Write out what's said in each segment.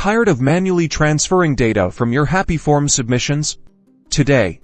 Tired of manually transferring data from your Happyforms submissions? Today,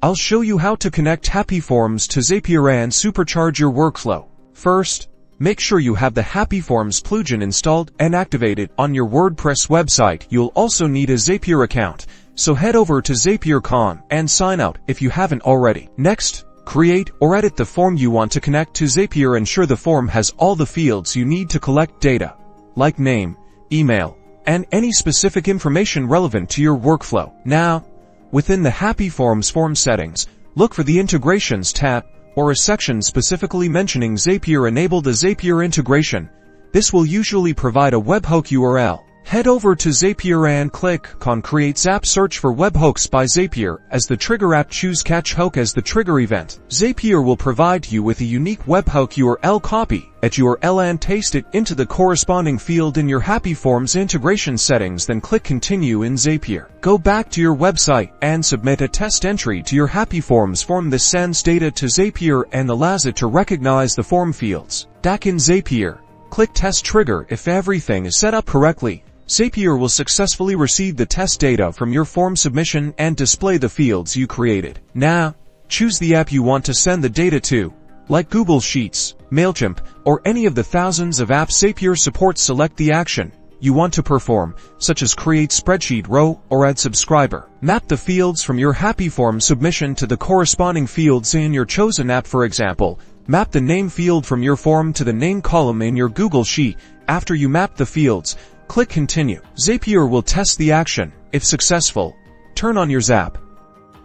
I'll show you how to connect Happyforms to Zapier and supercharge your workflow. First, make sure you have the Happyforms plugin installed and activated on your WordPress website. You'll also need a Zapier account, so head over to Zapier.com and sign out if you haven't already. Next, create or edit the form you want to connect to Zapier. Ensure the form has all the fields you need to collect data, like name, email, and any specific information relevant to your workflow. Now, within the Happyforms form settings, look for the Integrations tab, or a section specifically mentioning Zapier. Enable the Zapier Integration. This will usually provide a webhook URL. Head over to Zapier and click on Create Zap. Search for Webhooks by Zapier as the trigger app. Choose Catch Hook as the trigger event. Zapier will provide you with a unique webhook URL. Copy that URL and paste it into the corresponding field in your Happyforms integration settings. Then click Continue in Zapier. Go back to your website and submit a test entry to your Happyforms form. This sends data to Zapier and allows it to recognize the form fields. Back in Zapier, click Test Trigger. If everything is set up correctly, Zapier will successfully receive the test data from your form submission and display the fields you created. Now, choose the app you want to send the data to, like Google Sheets, MailChimp, or any of the thousands of apps Zapier supports. Select the action you want to perform, such as create spreadsheet row or add subscriber. Map the fields from your Happyforms submission to the corresponding fields in your chosen app. For example, map the name field from your form to the name column in your Google Sheet. After you map the fields, click Continue. Zapier will test the action. If successful, turn on your Zap.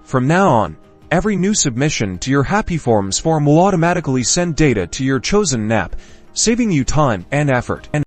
From now on, every new submission to your Happyforms form will automatically send data to your chosen app, saving you time and effort.